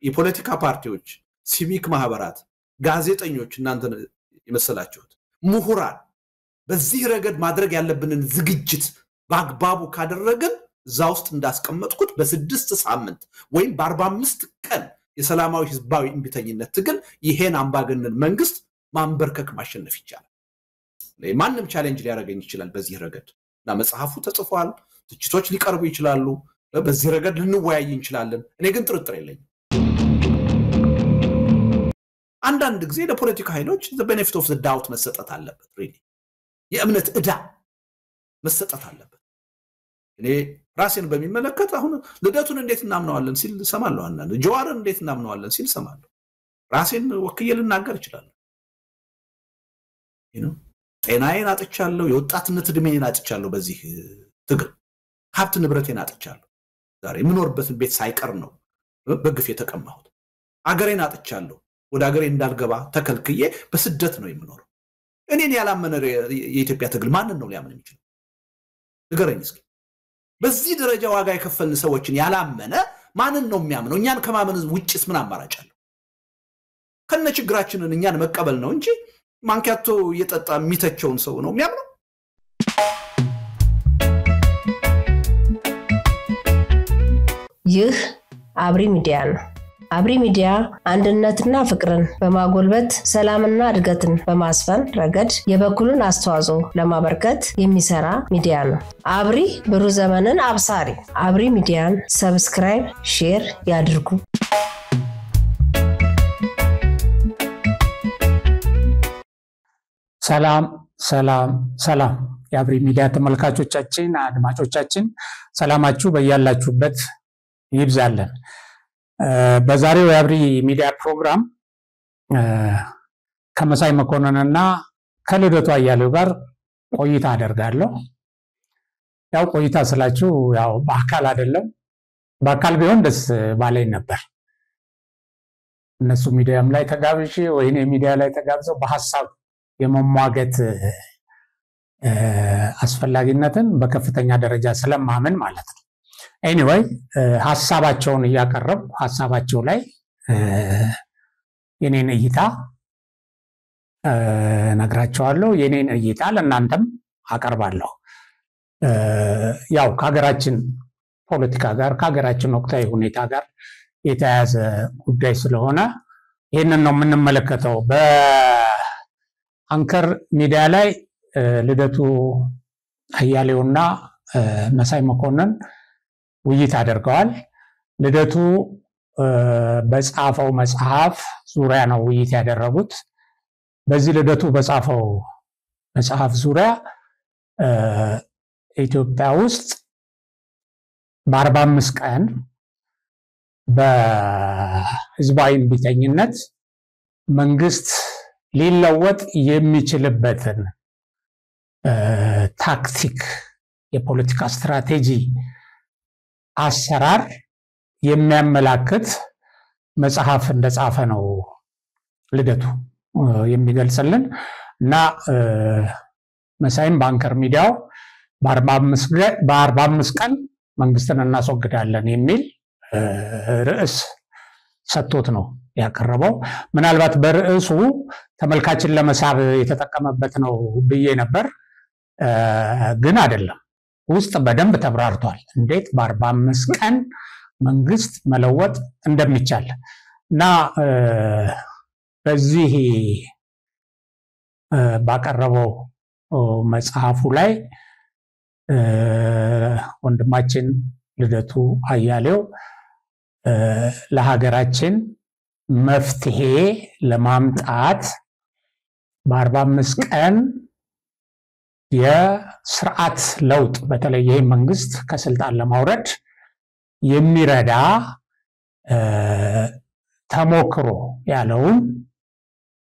የፖለቲካ ፓርቲዎች ሲቪክ ማህበራት ጋዜጠኞች እናንተ ይመስላችሁት ምሁራን በዚህ ረገድ ማድረግ ያለብንን ዝግጅት በአግባቡ ካደረግን ዛውስት እንዳስቀመጥኩት በ6 ሳምንት ወይም በ45 ቀን የሰላማዊ ህዝባዊ እንቢተኝነት ትግል ይሄን አምባገነን መንግስት ማንበርከክ ማሸነፍ ይቻላል ማንንም ቻሌንጅ ሊያደርገኝ ይችላል በዚህ ረገድ እና መጽሐፉ ተጽፏል ትችቶች ሊቀርቡ ይችላሉ በዚህ ረገድ ልንወያይ እንችላለን እኔ ግን ጥርጥር የለኝም አንዳንድ ጊዜ ለፖለቲካ ኃይሎች the benefit of the doubt መሰጠት አለበት really የእምነት ዕዳ መሰጠት አለበት እኔ ራሴን በሚመለከት አሁን ልደቱን እንዴት እናምነዋለን ሲል ሰማለሁ አንዳንድ ጀዋርን እንዴት እናምነዋለን ሲል ሰማለሁ ራሴን ወክዬ ልናገር ይችላል ጤናዬን አጥቻለሁ የወጣትነት እድሜን አጥቻለሁ በዚህ ትግል ሀብት ንብረቴን አጥቻለሁ ዛሬ ምኖርበትን ቤት ሳይቀር ነው በግፍ የተቀማሁት አገሬን አጥቻለሁ ወደ አገሬ እንዳልገባ ተከልክዬ በስደት ነው የምኖረው እኔን ያላመነ የኢትዮጵያ ትግል ማንን ነው ሊያምን የሚችለው ንገረኝ እስኪ በዚህ ደረጃ ዋጋ የከፈልን ሰዎችን ያላመነ ማንን ነው የሚያምነው እኛን ከማመን ውጭስ ምን አማራጭ አለው ከነ ችግራችንን እኛን መቀበል ነው እንጂ ማንካቶ እየጠጣ የሚተቸውን ሰው ነው የሚያምነው ይህ አብሪ ሚዲያ ነው አብሪ ሚዲያ አንድነትና ፍቅርን በማጎልበት ሰላምና እድገትን በማስፈን ረገድ የበኩሉን አስተዋጽኦ ለማበርከት የሚሰራ ሚዲያ ነው አብሪ ብሩ ዘመንን አብሳሪ አብሪ ሚዲያን ሰብስክራይብ ሼር ያድርጉ ሰላም የአብሪ ሚዲያ ተመልካቾቻችን አድማጮቻችን ሰላማችሁ በእያላችሁበት ይብዛልን በዛሬው የአብሪ ሚዲያ ፕሮግራም ከመሳይ መኮንንና ከልደቱ አያሌው ጋር ቆይታ አደርጋለሁ ያው ቆይታ ስላችሁ ያው በአካል አይደለም በአካል ቢሆን ደስ ባለኝ ነበር እነሱ ሚዲያም ላይ ተጋብዤ ወይኔ ሚዲያ ላይ ተጋብዘው በሐሳብ የመሟገት አስፈላጊነትን በከፍተኛ ደረጃ ስለማመን ማለት ነው anyway ሐሳባቸውን ያቀርብ ሐሳባቸው ላይ የኔን እይታ ነግራቸዋለሁ የኔን እይታ ለእናንተም አቀርባለሁ ያው ከሀገራችን ፖለቲካ ጋር ከሀገራችን ወቅታዊ ሁኔታ ጋር የተያያዘ ጉዳይ ስለሆነ ይሄንን ነው የምንመለከተው በአንከር ሚዲያ ላይ ልደቱ አያሌውና መሳይ መኮንን ውይይት አድርገዋል ልደቱ በጻፈው መጽሐፍ ዙሪያ ነው ውይይት ያደረጉት በዚህ ልደቱ በጻፈው መጽሐፍ ዙሪያ ኢትዮጵያ ውስጥ በ45 ቀን በህዝባዊ እንቢተኝነት መንግስት ሊለወጥ የሚችልበትን ታክቲክ የፖለቲካ ስትራቴጂ አሰራር የሚያመላክት መጽሐፍ እንደጻፈ ነው ልደቱ የሚገልጽልን እና መሳይም ባንከር ሚዲያው በ45 ቀን መንግስትን እናስወግዳለን የሚል ርዕስ ሰጥቶት ነው ያቀረበው ምናልባት በርዕሱ ተመልካችን ለመሳብ የተጠቀመበት ነው ብዬ ነበር ግን አይደለም ውስጥ በደንብ ተብራርቷል እንዴት በ45 ቀን መንግስት መለወጥ እንደሚቻል እና በዚህ ባቀረበው መጽሐፉ ላይ ወንድማችን ልደቱ አያሌው ለሀገራችን መፍትሄ ለማምጣት በ45 ቀን የሥርዓት ለውጥ በተለይ ይሄ መንግስት ከስልጣን ለማውረድ የሚረዳ ተሞክሮ ያለውን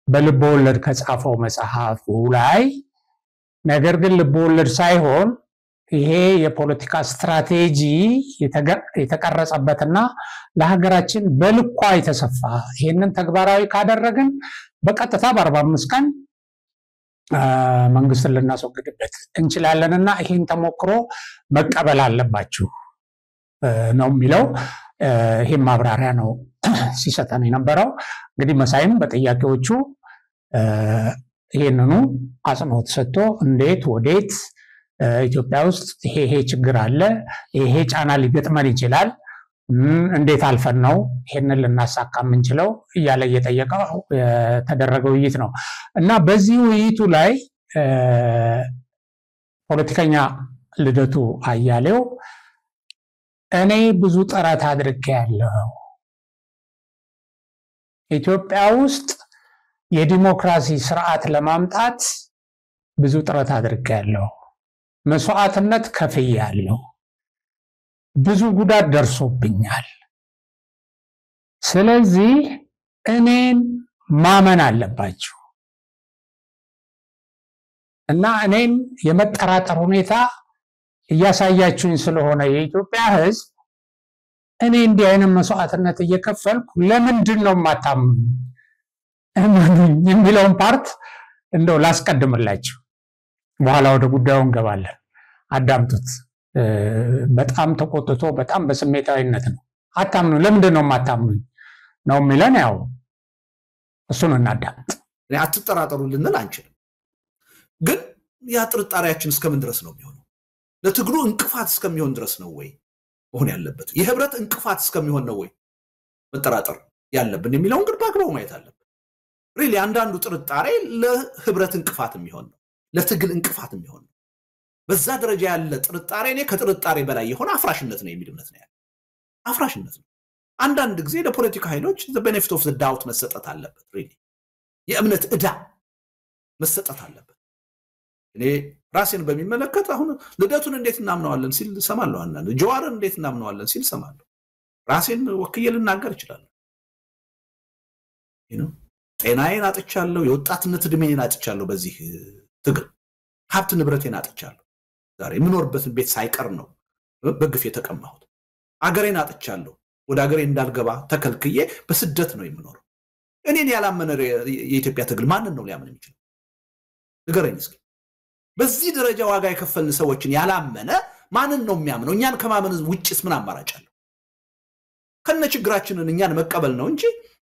በልቦለድ ከጻፈው መጽሐፉ ላይ ነገር ግን ልቦለድ ሳይሆን ይሄ የፖለቲካ ስትራቴጂ የተቀረጸበትና ለሀገራችን በልኳ የተሰፋ ይሄንን ተግባራዊ ካደረግን በቀጥታ በ45 ቀን መንግስትን ልናስወግድበት እንችላለንና ይሄን ተሞክሮ መቀበል አለባችሁ ነው የሚለው ይሄ ማብራሪያ ነው ሲሰጠን የነበረው። እንግዲህ መሳይም በጥያቄዎቹ ይሄንኑ አጽንኦት ሰጥቶ እንዴት ወዴት ኢትዮጵያ ውስጥ ይሄ ችግር አለ፣ ይሄ ጫና ሊገጥመን ይችላል፣ እንዴት አልፈን ነው ይሄንን ልናሳካ የምንችለው እያለ እየጠየቀው የተደረገው ውይይት ነው እና በዚህ ውይይቱ ላይ ፖለቲከኛ ልደቱ አያሌው እኔ ብዙ ጥረት አድርጌያለሁ፣ ኢትዮጵያ ውስጥ የዲሞክራሲ ስርዓት ለማምጣት ብዙ ጥረት አድርጌያለሁ፣ መስዋዕትነት ከፍያለሁ፣ ብዙ ጉዳት ደርሶብኛል፣ ስለዚህ እኔን ማመን አለባችሁ እና እኔን የመጠራጠር ሁኔታ እያሳያችሁኝ ስለሆነ የኢትዮጵያ ሕዝብ እኔ እንዲህ አይነት መስዋዕትነት እየከፈልኩ ለምንድን ነው የማታምኑኝ የሚለውን ፓርት እንደው ላስቀድምላችሁ፣ በኋላ ወደ ጉዳዩ እንገባለን። አዳምጡት። በጣም ተቆጥቶ በጣም በስሜታዊነት ነው አታምኑ፣ ለምንድን ነው የማታምኑኝ ነው የሚለን። ያው እሱን እናዳምጥ። አትጠራጠሩ ልንል አንችልም፣ ግን ያ ጥርጣሬያችን እስከምን ድረስ ነው የሚሆነው? ለትግሉ እንቅፋት እስከሚሆን ድረስ ነው ወይ መሆን ያለበት? የህብረት እንቅፋት እስከሚሆን ነው ወይ መጠራጠር ያለብን የሚለውን ግን በአግባቡ ማየት አለብን። ሪሊ አንዳንዱ ጥርጣሬ ለህብረት እንቅፋት የሚሆን ነው፣ ለትግል እንቅፋት የሚሆን ነው። በዛ ደረጃ ያለ ጥርጣሬ እኔ ከጥርጣሬ በላይ የሆነ አፍራሽነት ነው የሚል እምነት ነው ያለው። አፍራሽነት ነው። አንዳንድ ጊዜ ለፖለቲካ ኃይሎች the benefit of the doubt መሰጠት አለበት። ሪሊ የእምነት ዕዳ መሰጠት አለበት። እኔ ራሴን በሚመለከት አሁን ልደቱን እንዴት እናምነዋለን ሲል ሰማለሁ፣ አንዳንድ ጀዋርን እንዴት እናምነዋለን ሲል ሰማለሁ። ራሴን ወክዬ ልናገር እችላለሁ። ጤናዬን አጥቻለሁ፣ የወጣትነት ዕድሜን አጥቻለሁ፣ በዚህ ትግል ሀብት ንብረቴን አጥቻለሁ። ዛሬ የምኖርበትን ቤት ሳይቀር ነው በግፍ የተቀማሁት። አገሬን አጥቻለሁ፣ ወደ አገሬ እንዳልገባ ተከልክዬ በስደት ነው የምኖረው። እኔን ያላመነ የኢትዮጵያ ትግል ማንን ነው ሊያምን የሚችለው? ንገረኝ እስኪ። በዚህ ደረጃ ዋጋ የከፈልን ሰዎችን ያላመነ ማንን ነው የሚያምነው? እኛን ከማመን ውጭስ ምን አማራጭ አለው? ከነ ችግራችንን እኛን መቀበል ነው እንጂ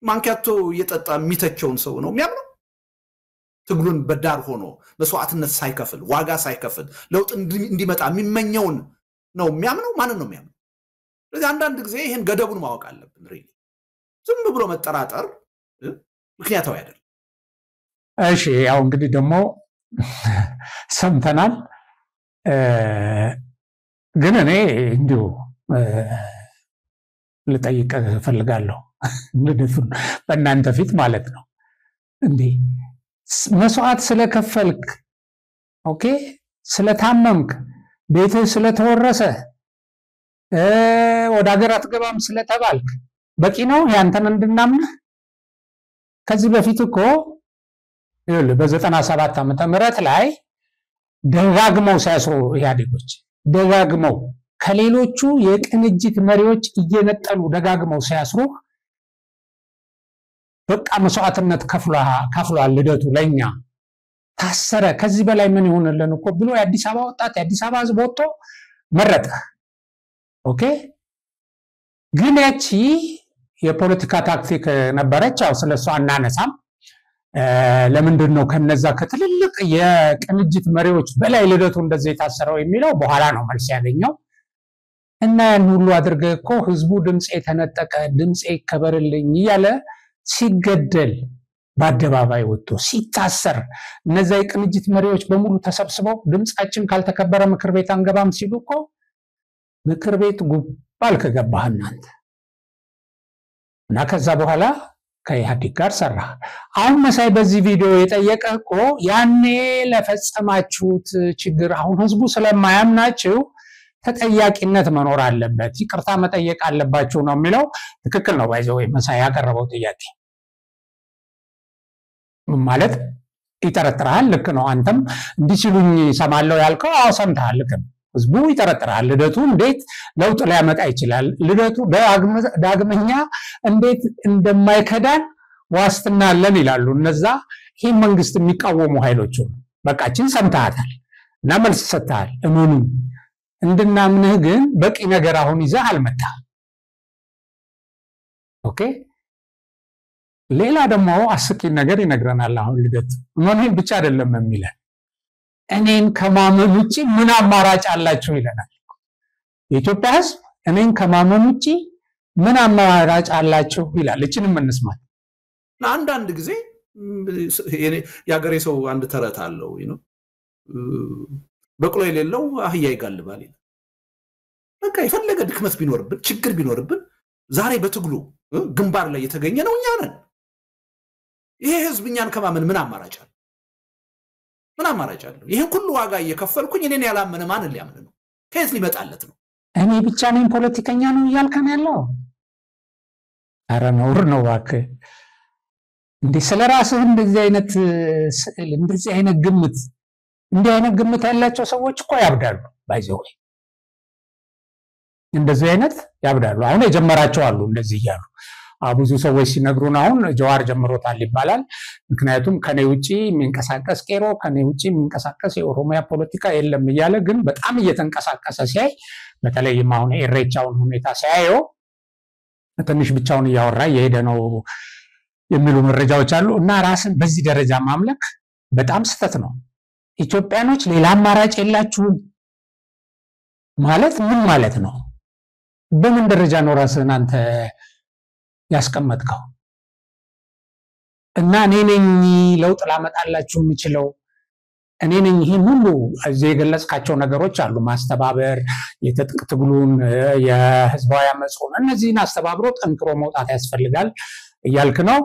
ማንኪያቶ እየጠጣ የሚተቸውን ሰው ነው የሚያምነው? ትግሉን በዳር ሆኖ መስዋዕትነት ሳይከፍል ዋጋ ሳይከፍል ለውጥ እንዲመጣ የሚመኘውን ነው የሚያምነው? ማንን ነው የሚያምነው? ስለዚህ አንዳንድ ጊዜ ይሄን ገደቡን ማወቅ አለብን። ሪሊ ዝም ብሎ መጠራጠር ምክንያታዊ አይደለም። እሺ፣ ያው እንግዲህ ደግሞ ሰምተናል። ግን እኔ እንዲሁ ልጠይቅ ፈልጋለሁ፣ ልደቱን በእናንተ ፊት ማለት ነው። እንዴ መስዋዕት ስለከፈልክ፣ ኦኬ፣ ስለታመምክ፣ ቤትህ ስለተወረሰ፣ ወደ ሀገር አትገባም ስለተባልክ በቂ ነው ያንተን እንድናምንህ? ከዚህ በፊት እኮ በ97 ዓመተ ምህረት ላይ ደጋግመው ሲያስሩ ኢህአዴጎች ደጋግመው ከሌሎቹ የቅንጅት መሪዎች እየነጠሉ ደጋግመው ሲያስሩ በቃ መስዋዕትነት ከፍሏል ልደቱ ለኛ ታሰረ፣ ከዚህ በላይ ምን ይሆንልን እኮ ብሎ የአዲስ አበባ ወጣት የአዲስ አበባ ህዝብ ወጥቶ መረጠ። ኦኬ፣ ግን ያቺ የፖለቲካ ታክቲክ ነበረች። ያው ስለሷ አናነሳም። ለምንድን ነው ከነዛ ከትልልቅ የቅንጅት መሪዎች በላይ ልደቱ እንደዚህ የታሰረው የሚለው በኋላ ነው መልስ ያገኘው። እና ያን ሁሉ አድርገህ እኮ ህዝቡ ድምጽ የተነጠቀ ድምጽ ይከበርልኝ እያለ ሲገደል በአደባባይ ወጥቶ ሲታሰር እነዛ የቅንጅት መሪዎች በሙሉ ተሰብስበው ድምጻችን ካልተከበረ ምክር ቤት አንገባም ሲሉ እኮ ምክር ቤት ጉባል ከገባህ እናንተ እና ከዛ በኋላ ከኢህአዴግ ጋር ሰራ። አሁን መሳይ በዚህ ቪዲዮ የጠየቀ እኮ ያኔ ለፈጸማችሁት ችግር አሁን ህዝቡ ስለማያምናችሁ ተጠያቂነት መኖር አለበት፣ ይቅርታ መጠየቅ አለባችሁ ነው የሚለው። ትክክል ነው። ባይዘው መሳይ ያቀረበው ጥያቄ ማለት ይጠረጥራል። ልክ ነው። አንተም እንዲችሉኝ ሰማለው ያልከው አዎ ሰምተሃል። ልክ ነው። ህዝቡ ይጠረጥራል። ልደቱ እንዴት ለውጥ ሊያመጣ ይችላል? ልደቱ ዳግመኛ እንዴት እንደማይከዳን ዋስትና አለን ይላሉ እነዛ ይሄን መንግስት የሚቃወሙ ኃይሎች። በቃችን ሰምተሃታል እና መልስ ሰጥተሃል። እመኑ እንድናምንህ ግን በቂ ነገር አሁን ይዘህ አልመጣህም። ኦኬ ሌላ ደግሞ አስቂኝ ነገር ይነግረናል አሁን ልደቱ እኔን ብቻ አይደለም የሚለን እኔን ከማመን ውጪ ምን አማራጭ አላችሁ ይለናል የኢትዮጵያ ሕዝብ እኔን ከማመን ውጪ ምን አማራጭ አላችሁ ይላል እቺንም እንስማት አንዳንድ ጊዜ ያገሬ ሰው አንድ ተረት አለው በቅሎ የሌለው አህያ ይጋልባል ይላል በቃ የፈለገ ድክመት ቢኖርብን ችግር ቢኖርብን ዛሬ በትግሉ ግንባር ላይ የተገኘ ነው እኛ ነን ይሄ ሕዝብ እኛን ከማመን ምን አማራጭ አለ ምን አማራጭ አለ ይሄን ሁሉ ዋጋ እየከፈልኩኝ እኔን ያላመነ ማን ሊያምን ነው ከየት ሊመጣለት ነው እኔ ብቻ ነኝ ፖለቲከኛ ነው ይያልከን ያለው አረ ነውር ነው እባክህ እንዴ ስለራስህ እንደዚህ አይነት ስዕል እንደዚህ አይነት ግምት ያላቸው ሰዎች እኮ ያብዳሉ ባይዘው እንደዚህ አይነት ያብዳሉ አሁን የጀመራቸው አሉ እንደዚህ ይያሉ ብዙ ሰዎች ሲነግሩን አሁን ጀዋር ጀምሮታል ይባላል ምክንያቱም ከኔ ውጪ የሚንቀሳቀስ ቄሮ ከኔ ውጪ የሚንቀሳቀስ የኦሮሚያ ፖለቲካ የለም ይያለ ግን በጣም እየተንቀሳቀሰ ሲያይ በተለይም አሁን ኤሬቻውን ሁኔታ ሲያየው ትንሽ ብቻውን ያወራ የሄደ ነው የሚሉ መረጃዎች አሉ እና ራስን በዚህ ደረጃ ማምለክ በጣም ስተት ነው ኢትዮጵያኖች ሌላ አማራጭ የላችሁም ማለት ምን ማለት ነው በምን ደረጃ ነው ራስን አንተ ያስቀመጥከው እና እኔ ነኝ ለውጥ ላመጣላችሁ የምችለው እኔ ነኝ ይሄን ሁሉ እዚህ የገለጽካቸው ነገሮች አሉ ማስተባበር የትጥቅ ትግሉን የህዝባዊ አመጽውን እነዚህን አስተባብሮ ጠንክሮ መውጣት ያስፈልጋል እያልክ ነው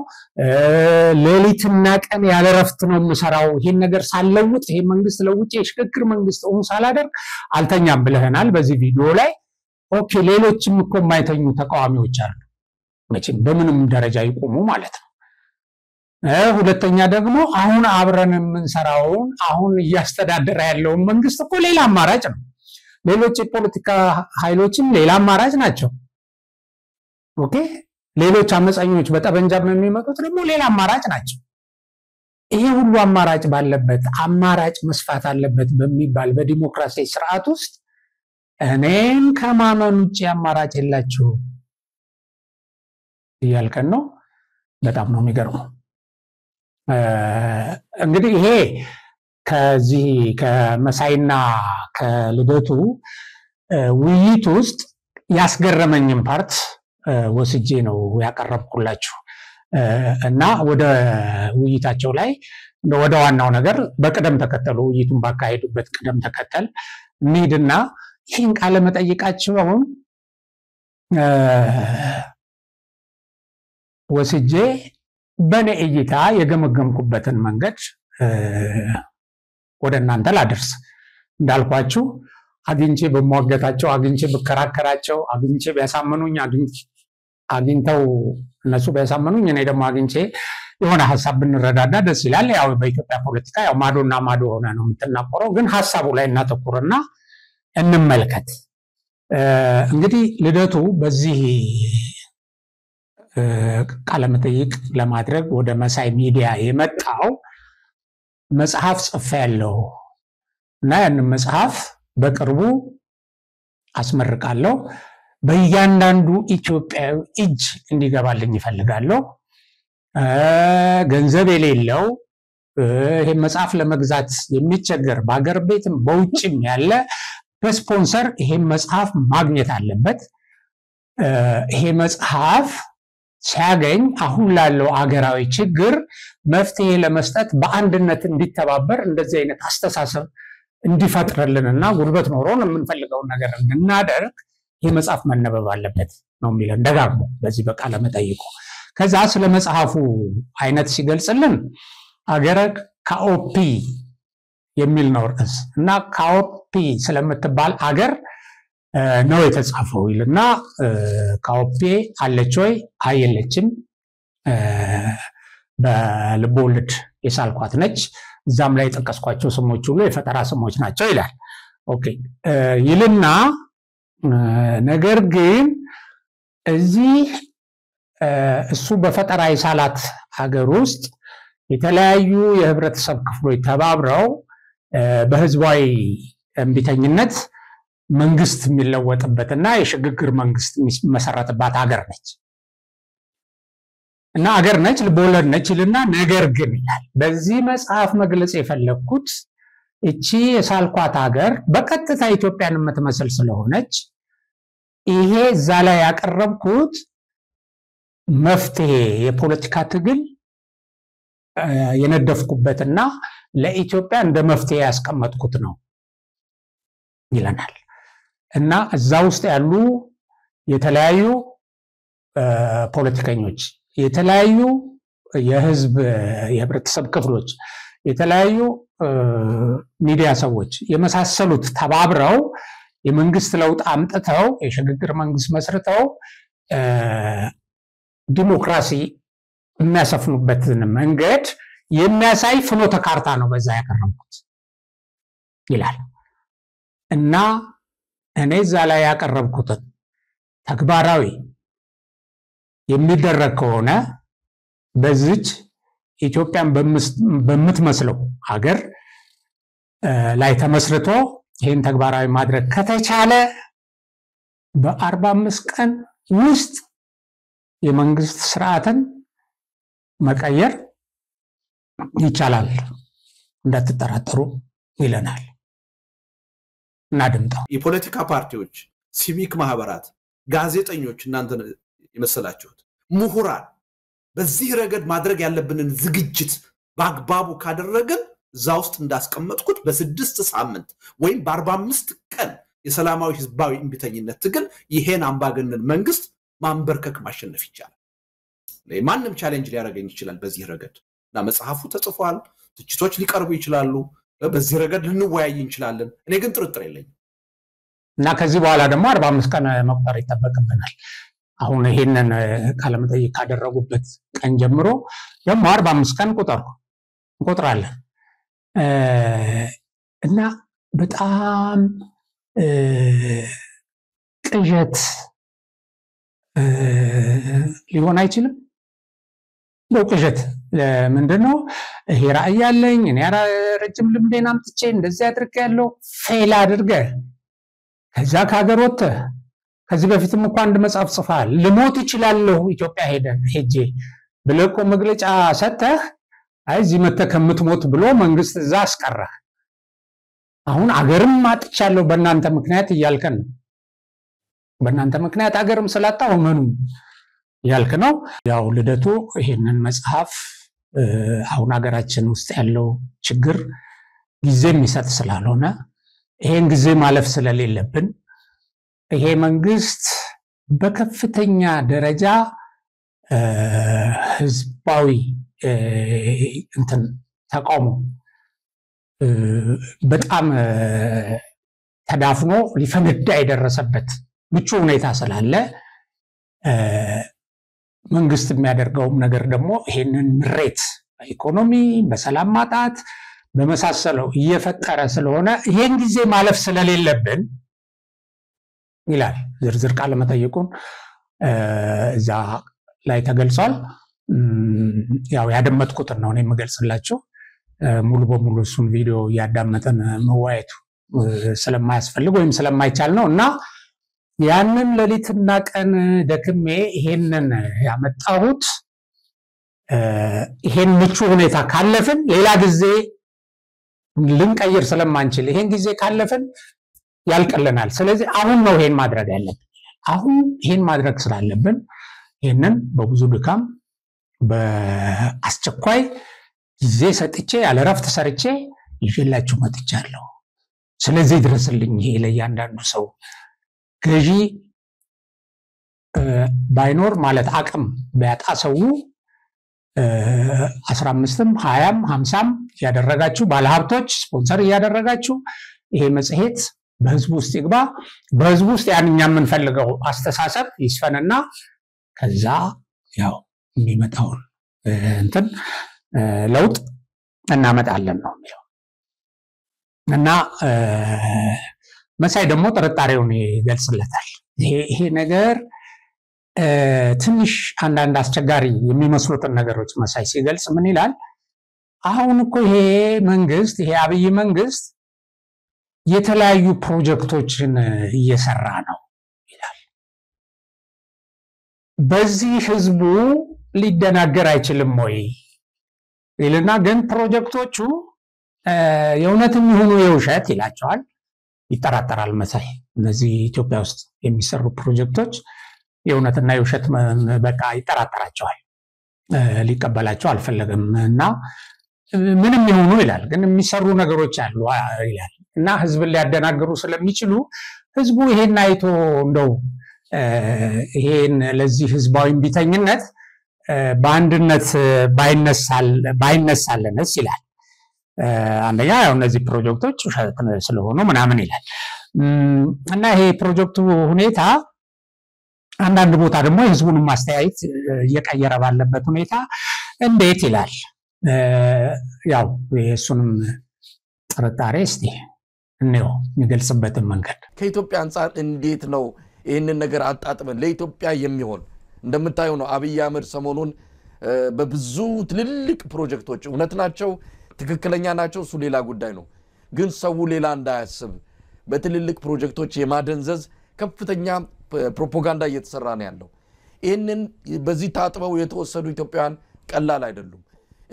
ሌሊትና ቀን ያለ ረፍት ነው የምሰራው ይሄን ነገር ሳለውጥ ይሄ መንግስት ለውጭ የሽግግር መንግስት ሳላደርግ አልተኛም ብለህናል በዚህ ቪዲዮ ላይ ኦኬ ሌሎችም እኮ የማይተኙ ተቃዋሚዎች አሉ መቼም በምንም ደረጃ ይቆሙ ማለት ነው ሁለተኛ ደግሞ አሁን አብረን የምንሰራውን አሁን ያስተዳደረ ያለው መንግስት እኮ ሌላ አማራጭ ነው ሌሎች የፖለቲካ ኃይሎችም ሌላ አማራጭ ናቸው ኦኬ ሌሎች አመፀኞች በጠበንጃም የሚመጡት ደግሞ ሌላ አማራጭ ናቸው ይሄ ሁሉ አማራጭ ባለበት አማራጭ መስፋት አለበት በሚባል በዲሞክራሲ ስርዓት ውስጥ እኔን ከማመን ውጪ አማራጭ የላችሁ ይያልከን ነው በጣም ነው የሚገርመው እንግዲህ ይሄ ከዚህ ከመሳይና ከልደቱ ውይይት ውስጥ ያስገረመኝም ፓርት ወስጄ ነው ያቀረብኩላችሁ እና ወደ ውይይታቸው ላይ ወደ ዋናው ነገር በቅደም ተከተሉ ውይይቱን ባካሄዱበት ቅደም ተከተል እንሂድና ይህን ቃለ መጠይቃቸው አሁን ወስጄ በኔ እይታ የገመገምኩበትን መንገድ ወደ እናንተ ላደርስ እንዳልኳችሁ አግኝቼ በመዋገታቸው አግኝቼ በከራከራቸው አግኝቼ ቢያሳመኑኝ አግኝተው እነሱ ቢያሳመኑኝ እኔ ደግሞ አግኝቼ የሆነ ሐሳብ ብንረዳዳ ደስ ይላል ያው በኢትዮጵያ ፖለቲካ ያው ማዶና ማዶ ሆነ ነው የምትናቆረው ግን ሐሳቡ ላይ እናተኩርና እንመልከት እንግዲህ ልደቱ በዚህ ቃለ መጠይቅ ለማድረግ ወደ መሳይ ሚዲያ የመጣው መጽሐፍ ጽፌያለሁ እና ያንን መጽሐፍ በቅርቡ አስመርቃለሁ በእያንዳንዱ ኢትዮጵያዊ እጅ እንዲገባልኝ ይፈልጋለሁ ገንዘብ የሌለው ይሄ መጽሐፍ ለመግዛት የሚቸገር በአገር ቤትም በውጭም ያለ በስፖንሰር ይሄ መጽሐፍ ማግኘት አለበት ይሄ መጽሐፍ ሲያገኝ አሁን ላለው አገራዊ ችግር መፍትሄ ለመስጠት በአንድነት እንዲተባበር እንደዚህ አይነት አስተሳሰብ እንዲፈጥርልንና ጉልበት ኖሮን የምንፈልገው ነገር እንድናደርግ ይሄ መጽሐፍ መነበብ አለበት ነው የሚለን ደጋግሞ በዚህ በቃለ መጠይቁ ከዛ ስለ መጽሐፉ አይነት ሲገልጽልን አገረ ካኦፒ የሚል ነው ርዕስ እና ካኦፒ ስለምትባል አገር ነው የተጻፈው ይልና ካኦፒ አለች ወይ አይለችም በልቦለድ የሳልኳት ነች እዛም ላይ ተቀስቋቸው ስሞች ሁሉ የፈጠራ ስሞች ናቸው ይላል ኦኬ ይልና ነገር ግን እዚህ እሱ በፈጠራ የሳላት ሀገር ውስጥ የተለያዩ የህብረተሰብ ክፍሎች ተባብረው በህዝባዊ እምቢተኝነት መንግስት የሚለወጥበትና የሽግግር መንግስት የሚመሰረትባት ሀገር ነች እና አገር ነች ልቦለድ ነች ይልና ነገር ግን ይላል በዚህ መጽሐፍ መግለጽ የፈለኩት እቺ የሳልኳት ሀገር በቀጥታ ኢትዮጵያን የምትመስል ስለሆነች ይሄ እዛ ላይ ያቀረብኩት መፍትሄ የፖለቲካ ትግል የነደፍኩበትና ለኢትዮጵያ እንደ መፍትሄ ያስቀመጥኩት ነው ይለናል እና እዛ ውስጥ ያሉ የተለያዩ ፖለቲከኞች የተለያዩ የህዝብ የህብረተሰብ ክፍሎች የተለያዩ ሚዲያ ሰዎች የመሳሰሉት ተባብረው የመንግስት ለውጥ አምጥተው የሽግግር መንግስት መስርተው ዲሞክራሲ የሚያሰፍኑበትን መንገድ የሚያሳይ ፍኖተ ካርታ ነው በዛ ያቀረብኩት ይላል እና እኔ እዛ ላይ ያቀረብኩት ተግባራዊ የሚደረግ ከሆነ በዚች ኢትዮጵያን በምትመስለው ሀገር ላይ ተመስርቶ ይሄን ተግባራዊ ማድረግ ከተቻለ በ45 ቀን ውስጥ የመንግስት ስርዓትን መቀየር ይቻላል እንዳትጠራጠሩ ይለናል እና ድምጣው የፖለቲካ ፓርቲዎች ሲቪክ ማህበራት ጋዜጠኞች እናንተ የመሰላችሁት ምሁራን በዚህ ረገድ ማድረግ ያለብንን ዝግጅት በአግባቡ ካደረግን እዛ ውስጥ እንዳስቀመጥኩት በ6 ሳምንት ወይም በ45 ቀን የሰላማዊ ህዝባዊ እንቢተኝነት ትግል ይሄን አምባገነን መንግስት ማንበርከክ ማሸነፍ ይቻላል ለማንም ቻሌንጅ ሊያደርገኝ ይችላል በዚህ ረገድ እና መጽሐፉ ተጽፏል ትችቶች ሊቀርቡ ይችላሉ በዚህ ረገድ ልንወያይ እንችላለን እኔ ግን ጥርጥር የለኝም እና ከዚህ በኋላ ደግሞ 45 ቀን መቁጠር ይተበቅብናል አሁን ይሄንን ካለመጠይቅ ካደረጉበት ቀን ጀምሮ ደግሞ 45 ቀን እንቆጥራለን እና በጣም ቅዠት ሊሆን አይችልም ቅዠት ምንድነው ይሄ ራእይ ያለኝ እኔ ረጅም ልምዴን አምጥቼ እንደዚህ አድርጌያለሁ ፌል አድርገ ከዛ ከሀገር ወጥተ ከዚህ በፊትም እንኳን አንድ መጽሐፍ ጽፋል ልሞት ይችላልው ኢትዮጵያ ሄጄ ብለቆ መግለጫ ሰጠህ አይዚ መተከምትሞት ብሎ መንግስት እዛ አስቀረ አሁን አገርም ማጥቻለሁ በእናንተ ምክንያት ይያልከን በእናንተ ምክንያት አገርም ስላጣው መኑ ያልከ ነው ያው ልደቱ ይሄንን መጽሐፍ አሁን አገራችን ውስጥ ያለው ችግር ጊዜ የሚሰጥ ስላልሆነ ይሄን ጊዜ ማለፍ ስለሌለብን ይሄ መንግስት በከፍተኛ ደረጃ ህዝባዊ እንትን ተቃውሞ በጣም ተዳፍኖ ሊፈነዳ የደረሰበት ምቹ ሁኔታ ስላለ መንግስት የሚያደርገው ነገር ደግሞ ይሄንን ምሬት ኢኮኖሚ በሰላም ማጣት በመሳሰለው እየፈጠረ ስለሆነ ይሄን ጊዜ ማለፍ ስለሌለብን ይላል ዝርዝር ቃል መጠየቁን እዛ ላይ ተገልጿል ያው ያደመጥኩት ነው እኔ መገልጽላችሁ ሙሉ በሙሉ እሱን ቪዲዮ ያዳመጠን መዋየቱ ስለማያስፈልግ ወይም ስለማይቻል ነው እና ያንን ለሊትና ቀን ደክሜ ይሄንን ያመጣሁት ይሄን ምቹ ሁኔታ ካለፈን ሌላ ጊዜ ልንቀይር ስለማንችል ይሄን ጊዜ ካለፈን ያልቀለናል ስለዚህ አሁን ነው ይሄን ማድረግ ያለብን አሁን ይሄን ማድረግ ስላለብን ይሄንን በብዙ ድካም በአስቸኳይ ጊዜ ሰጥቼ ያለረፍት ሰርቼ ይሽላችሁ መጥቻለሁ ስለዚህ ድረስልኝ ይሄ ለያንዳንዱ ሰው ገዢ ባይኖር ማለት አቅም ቢያጣ ሰው 15ም 20ም 50ም ያደረጋችሁ ባለሀብቶች ስፖንሰር ያደረጋችሁ ይሄ መጽሔት በህዝቡ ውስጥ ይግባ በህዝቡ ውስጥ ያንኛ የምንፈልገው አስተሳሰብ ይስፈንና ከዛ ያው የሚመጣው እንትን ለውጥ እናመጣለን ነው የሚለው እና መሳይ ደግሞ ጥርጣሬውን ይገልጽለታል ይሄ ነገር ትንሽ አንዳንድ አስቸጋሪ የሚመስሉትን ነገሮች መሳይ ሲገልጽ ምን ይላል አሁን እኮ ይሄ መንግስት ይሄ አብይ መንግስት የተለያዩ ፕሮጀክቶችን እየሰራ ነው ይላል በዚህ ህዝቡ ሊደናገር አይችልም ወይ ይልና ግን ፕሮጀክቶቹ የእውነትም ይሁኑ የውሸት ይላቸዋል ይጠራጠራል መሳይ እነዚህ ኢትዮጵያ ውስጥ የሚሰሩ ፕሮጀክቶች የእውነትና የውሸት በቃ ይጠራጠራቸዋል ሊቀበላቸው አልፈለገም እና ምንም ይሁኑ ይላል ግን የሚሰሩ ነገሮች አሉ ይላል እና ህዝብን ሊያደናግሩ ስለሚችሉ ህዝቡ ይሄን አይቶ እንደው ይሄን ለዚህ ህዝባዊ ቢተኝነት በአንድነት ባይነሳልንስ ይላል አንደኛ ያው እነዚህ ፕሮጀክቶች ውሸት ስለሆኑ ምናምን ይላል እና ይሄ ፕሮጀክቱ ሁኔታ አንዳንድ ቦታ ደግሞ የህዝቡን ማስተያየት እየቀየረ ባለበት ሁኔታ እንዴት ይላል ያው የሱንም ጥርጣሬ እስቲ ነው የሚገልጽበትን መንገድ ከኢትዮጵያ አንፃር እንዴት ነው ይሄንን ነገር አጣጥመን ለኢትዮጵያ የሚሆን እንደምታዩ ነው አብይ አህመድ ሰሞኑን በብዙ ትልልቅ ፕሮጀክቶች እውነት ናቸው ትክክለኛ ናቸው እሱ ሌላ ጉዳይ ነው ግን ሰው ሌላ እንዳያስብ በትልልቅ ፕሮጀክቶች የማደንዘዝ ከፍተኛ ፕሮፓጋንዳ እየተሰራ ነው ያለው ይሄንን በዚህ ታጥበው የተወሰዱ ኢትዮጵያውያን ቀላል አይደሉም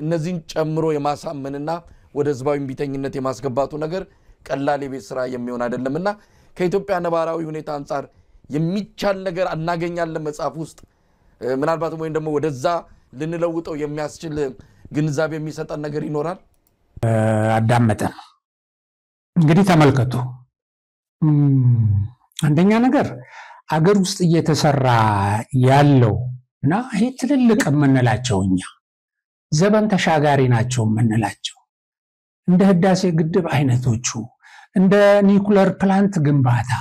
እነዚህን ጨምሮ የማሳመንና ወደ ህዝባዊ ቢተኝነት የማስገባቱ ነገር ቀላል የቤት ስራ የሚሆን አይደለምና ከኢትዮጵያ ነባራዊ ሁኔታ አንፃር የሚቻል ነገር አናገኛለን መጽሐፍ ውስጥ ምናልባት ወይ ደግሞ ወደዛ ልንለውጠው የሚያስችል ግንዛቤ የሚሰጠን ነገር ይኖራል አዳመጠ እንግዲህ ተመልከቱ አንደኛ ነገር አገር ውስጥ እየተሰራ ያለውና ይሄ ትልልቅ ምንላቸውኛ ዘመን ተሻጋሪ ናቸው ምንላቸው እንደ ህዳሴ ግድብ አይነቶቹ እንደ ኒኩለር ፕላንት ግንባታ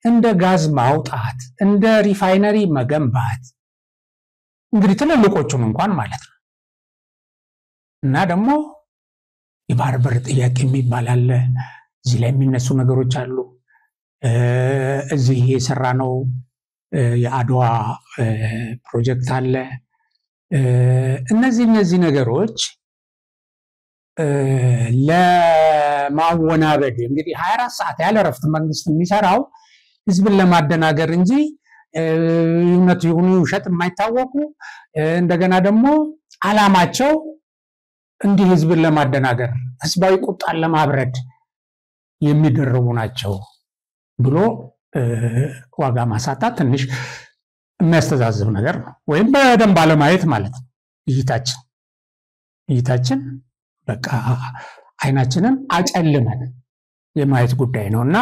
እንደ ጋዝ ማውጣት እንደ ሪፋይነሪ መገንባት እንግዲህ ትልልቆቹም እንኳን ማለት ነው እና ደግሞ የባህር በር ጥያቄ የሚባል አለ እዚህ ላይ የሚነሱ ነገሮች አሉ እዚህ የሰራነው የአድዋ ፕሮጀክት አለ እነዚህ ነገሮች ለማወናበድ እንግዲህ 24 ሰዓት ያለ ረፍት መንግስት የሚሰራው ህዝብን ለማደናገር እንጂ እውነት ይሁኑ ውሸት የማይታወቁ እንደገና ደግሞ አላማቸው እንዲህ ህዝብን ለማደናገር ህዝባዊ ቁጣን ለማብረድ የሚደረጉ ናቸው ብሎ ዋጋ ማሳጣት ትንሽ የሚያስተዛዝብ ነገር ነው ወይም በደንብ አለማየት ማለት ነው እይታችን በቃ አይናችንን አጨልመን የማየት ጉዳይ ነውና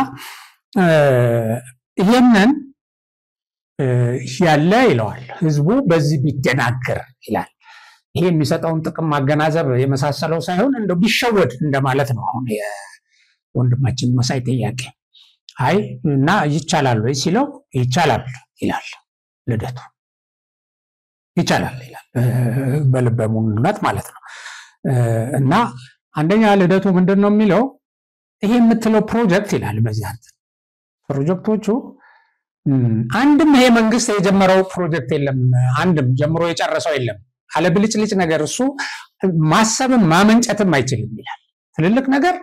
ይሄንን ያለ ይለዋል ህዝቡ በዚህ ቢደናገር ይላል ይሄ የሚሰጠውን ጥቅም ማገናዘብ የመሳሰለው ሳይሆን እንደው ቢሸወድ እንደማለት ነው አሁን የወንድማችን መሳይ ጥያቄ አይ እና ይቻላል ወይ ሲለው ይቻላል ይላል ልደቱ ይቻላል ይላል በልበ ሙሉነት ማለት ነው እና አንደኛ ልደቱ ምንድነው የሚለው ይሄ የምትለው ፕሮጀክት ይላል በዚህ አንተ ፕሮጀክቶቹ አንድም ይሄ መንግስት የጀመረው ፕሮጀክት የለም አንድም ጀምሮ የጨረሰው የለም አለ ብልጭልጭ ነገር እሱ ማሰብም ማመንጨትም አይችልም ይላል ትልልቅ ነገር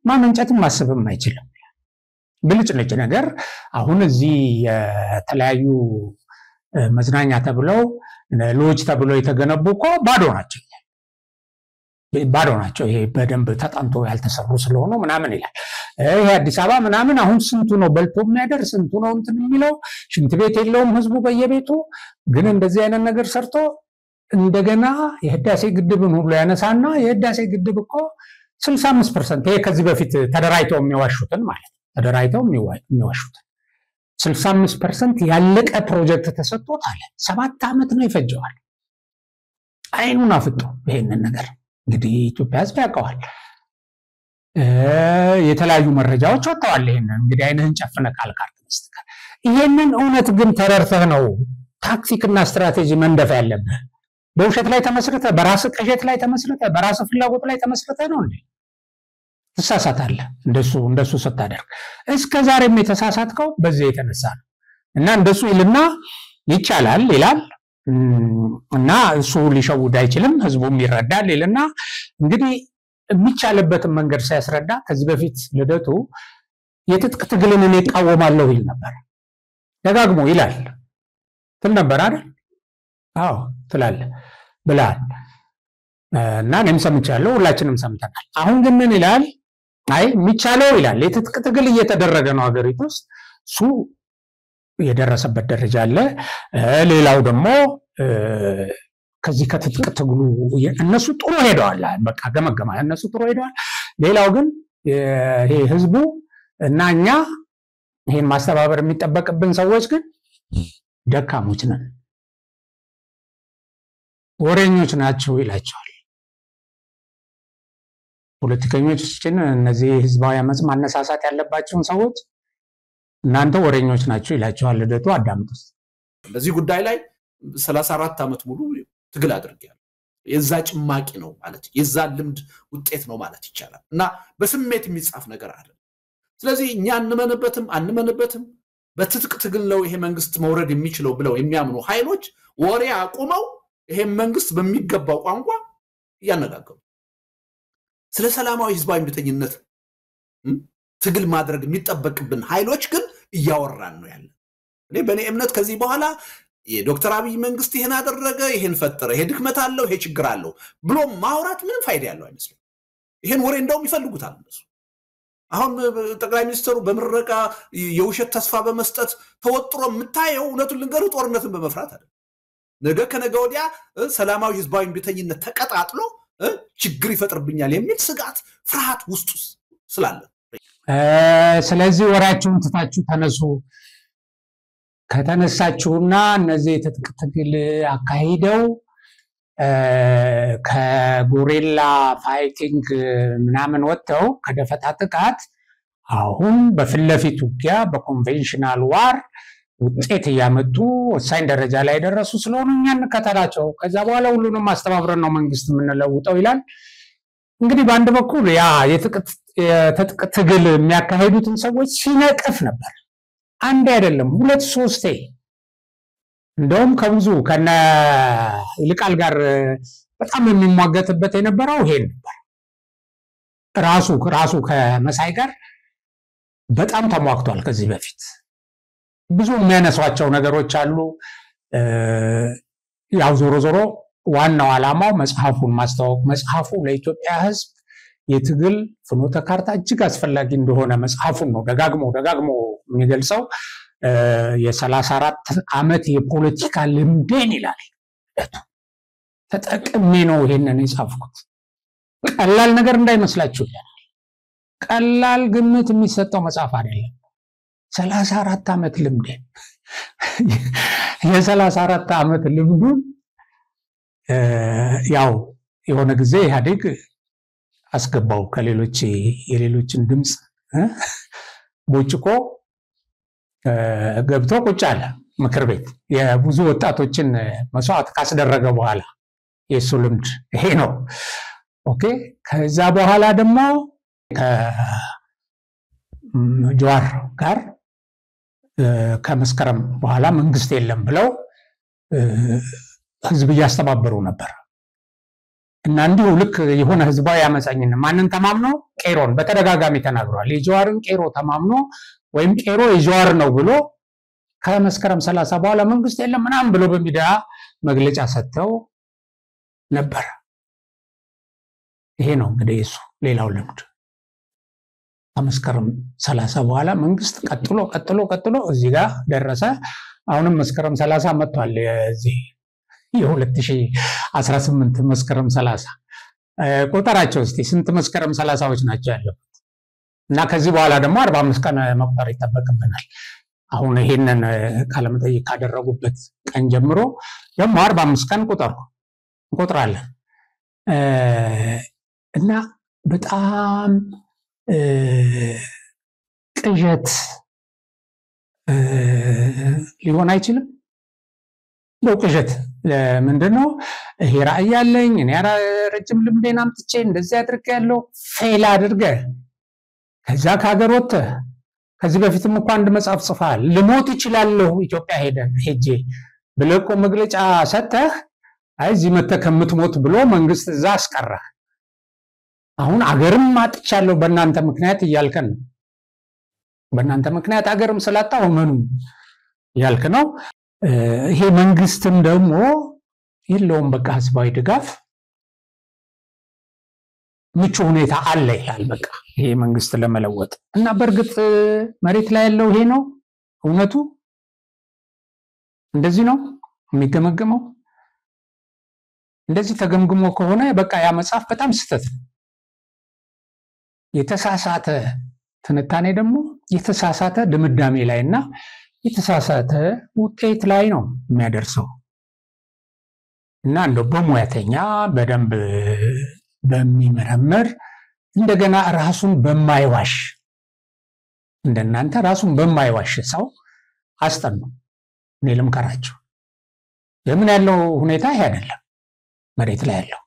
ማመንጨትም ማሰብም አይችልም ብልጭልጭ ነገር አሁን እዚህ የተለያዩ መዝናኛ ተብለው ሎጅ ተብለው የተገነቡ እኮ ባዶ ናቸው ይሄ በደንብ ተጣንቶ ያልተሰሩ ስለሆነ ምናምን ይላል ይሄ አዲስ አበባ ምናምን አሁን ስንቱ ነው በልቶ የሚያደር ስንቱ ነው እንትን የሚለው ሽንት ቤት የለውም ህዝቡ በየቤቱ ግን እንደዚህ አይነት ነገር ሰርቶ እንደገና የህዳሴ ግድብን ሁሉ ያነሳና የህዳሴ ግድብ እኮ 65% ይሄ ከዚህ በፊት ተደራይተው የሚዋሹትን ማለት ተደራይተው የሚዋሹትን 65% ያለቀ ፕሮጀክት ተሰጥቶታል 7 አመት ነው ይፈጀዋል አይኑን አፍጦ ይሄንን ነገር እንግዲህ ኢትዮጵያ ህዝብ ያውቀዋል የተለያዩ መረጃዎች ወጥተዋል ይሄንን እንግዲህ አይነን ጨፍነ ካልካርት መስጠት ይሄንን እውነት ግን ተረርተህ ነው ታክቲክና ስትራቴጂ መንደፍ ያለብህ በውሸት ላይ ተመስርተ በራስ ቅዠት ላይ ተመስርተ በራስ ፍላጎት ላይ ተመስርተ ነው እንዴ ተሳሳታለህ እንደሱ ስታደርግ እስከ ዛሬም የተሳሳትከው በዚህ የተነሳ ነው እና እንደሱ ይልና ይቻላል ይላል እና እሱ ሊሸውድ አይችልም ህዝቡም ይረዳል ይልና እንግዲህ የሚቻልበትን መንገድ ሲያስረዳ ከዚህ በፊት ልደቱ የትጥቅ ትግልን እኔ እቃወማለሁ ይል ነበር ደጋግሞ ይላል ትል ነበር አይደል አዎ ትላለህ ብለሃል እና እኔም ሰምቻለሁ ሁላችንም ሰምተናል አሁን ግን ምን ይላል አይ የሚቻለው ይላል የትጥቅ ትግል እየተደረገ ነው ሀገሪቱ ውስጥ እሱ የደረሰበት ደረጃ አለ ሌላው ደግሞ ከዚህ ከትጥቅ ትግሉ እነሱ ጥሩ ሄደዋል በቃ ገመገማ እነሱ ጥሩ ሄደዋል ሌላው ግን ይሄ ህዝቡ እና እኛ ይሄን ማስተባበር የሚጠበቅብን ሰዎች ግን ደካሞች ነን ወሬኞች ናቸው ይላቸዋል ፖለቲከኞችን እነዚህ ህዝባዊ አመጽ ማነሳሳት ያለባቸውን ሰዎች እናንተ ወሬኞች ናቸው ይላቸዋል ልደቱ አዳምጡስ በዚህ ጉዳይ ላይ 34 አመት ሙሉ ትግል አድርጌያለሁ የዛ ጭማቂ ነው ማለት የዛ ልምድ ውጤት ነው ማለት ይቻላል እና በስሜት የሚጻፍ ነገር አይደለም ስለዚህ እኛ አንመንበትም በትጥቅ ትግል ነው ይሄ መንግስት መውረድ የሚችለው ብለው የሚያምኑ ኃይሎች ወሬ አቁመው ይሄ መንግስት በሚገባው ቋንቋ ያነጋገሩ ስለ ሰላማዊ ህዝባዊ እምቢተኝነት ትግል ማድረግ የሚጠበቅብን ኃይሎች ግን እያወራን ነው ያለ እኔ በእኔ እምነት ከዚህ በኋላ የዶክተር አብይ መንግስት ይሄን አደረገ ይሄን ፈጠረ ይሄ ድክመት አለው ይሄ ችግር አለው ብሎ ማውራት ምንም ፋይዳ ያለው አይመስልም ይሄን ወሬ እንደውም ይፈልጉታል እነሱ አሁን ጠቅላይ ሚኒስትሩ በመረቃ የውሸት ተስፋ በመስጠት ተወጥሮ የምታየው እውነቱን ልንገሩ ጦርነትን በመፍራት አይደል ነገ ከነገ ወዲያ ሰላማዊ ህዝባዊ እምቢተኝነት ተቀጣጥሎ ችግር ይፈጥርብኛል የሚል ስጋት ፍርሃት ውስጥ ስላለ ስለዚህ ወራችሁን ትታችሁ ተነሱ ከተነሳችሁና እነዚህ የትጥቅ ትግል አካሂደው ከጎሪላ ፋይቲንግ ምናምን ወጥተው ከደፈጣ ጥቃት አሁን በፍለፊት ውጊያ በኮንቬንሽናል ዋር ውጤት ያመጡ ወሳኝ ደረጃ ላይ ደረሱ ስለሆነ እኛን ከተላቸው ከዛ በኋላ ሁሉንም ማስተባበርን ነው መንግስት የምንለውጠው ይላል እንግዲህ በአንድ በኩል ያ የትጥቅ ትግል የሚያካሂዱትን ሰዎች ሲነቅፍ ነበር አንድ አይደለም ሁለት ሶስቴ እንደውም ከብዙ ከነ ይልቃል ጋር በጣም የሚሟገትበት የነበረው ይሄን ነበር ራሱ ከመሳይ ጋር በጣም ተሟግቷል ከዚህ በፊት ብዙ የሚያነሷቸው ነገሮች አሉ ያው ዞሮ ዋናው ዓላማው መጽሐፉን ማስተዋወቅ መጽሐፉ ለኢትዮጵያ ህዝብ የትግል ፍኖተ ካርታ እጅግ አስፈላጊ እንደሆነ መጽሐፉን ነው ደጋግሞ የሚገልጸው የ34 አመት የፖለቲካ ልምዴን ይላል ተጠቅሜ ነው ይሄንን የጻፍኩት ቀላል ነገር እንዳይመስላችሁ ይላል ቀላል ግምት የሚሰጠው መጽሐፍ አይደለም 34 አመት ልምዴን የ34 አመት ልምዱን ያው የሆነ ጊዜ ኢህአዴግ አስገባው ከሌሎች የሌሎችን ድምጽ ቦጭቆ ገብቶ ቁጭ አለ ምክር ቤት የብዙ ወጣቶችን መስዋዕት ካስደረገ በኋላ የሱ ልምድ ይሄ ነው ኦኬ ከዛ በኋላ ደግሞ ከጀዋር ጋር ከመስከረም በኋላ መንግስት የለም ብለው ህዝብ ያስተባበሩ ነበር እና እንዲሁ ልክ የሆነ ህዝባዊ ያመጻኝና ማንን ተማምኖ ቄሮን በተደጋጋሚ ተናግሯል የጀዋርን ቄሮ ተማምኖ ወይም ቄሮ የጀዋር ነው ብሎ ከመስከረም 30 በኋላ መንግስት የለም ምናምን ብሎ በሚዲያ መግለጫ ሰጥተው ነበር ይሄ ነው እንግዲህ እሱ ሌላው ልምድ ከመስከረም 30 በኋላ መንግስት ቀጥሎ እዚህ ጋር ደረሰ አሁንም መስከረም 30 መጥቷል እዚህ የ2018 መስከረም 30 ቁጥራቸው እስቲ ስንት መስከረም 30ዎች ናቸው ያለው እና ከዚህ በኋላ ደግሞ 45 ቀን መቁጠር ይተበቅብናል አሁን ይሄንን ቃለ መጠይቅ ካደረጉበት ቀን ጀምሮ ደግሞ 45 ቀን እንቆጥራለን እና በጣም ቅዠት ሊሆን አይችልም ቅዠት ምንድነው ይሄ ራእይ ያለኝ እኔ ረጅም ልምዴን አምጥቼ እንደዚህ አድርጌያለሁ ፌል አድርገ ከዛ ከሀገር ወጥተ ከዚህ በፊትም እንኳን አንድ መጽሐፍ ጽፋል ልሞት ይችላልው ኢትዮጵያ ሄጄ ብለቆ መግለጫ ሰጠህ አይዚ መተከምትሞት ብሎ መንግስት እዛ አስቀረ አሁን አገርም ማጥቻለሁ በእናንተ ምክንያት ይያልከን በእናንተ ምክንያት አገርም ስላጣው መኑ ያልከ ነው ይሄ መንግስትም ደግሞ የለውም በቃ ህዝባዊ ድጋፍ ምቹ ሁኔታ አለ ይላል በቃ ይሄ መንግስት ለመለወጥ እና በርግጥ መሬት ላይ ያለው ይሄ ነው እውነቱ እንደዚህ ነው የሚገመገመው እንደዚህ ተገምግሞ ከሆነ በቃ ያ መጽሐፍ በጣም ስህተት ነው የተሳሳተ ትንታኔ ደግሞ የተሳሳተ ድምዳሜ ላይና የተሳሳተ ውጤት ላይ ነው የሚያደርሰው እና እንደው በሙያተኛ በደንብ በሚመረመር እንደገና ራሱን በማይዋሽ እንደናንተ ራሱን በማይዋሽ ሰው አስጠኑ እኔ ልምከራችሁ የምን ያለው ሁኔታ ይሄ አይደለም መሬት ላይ ያለው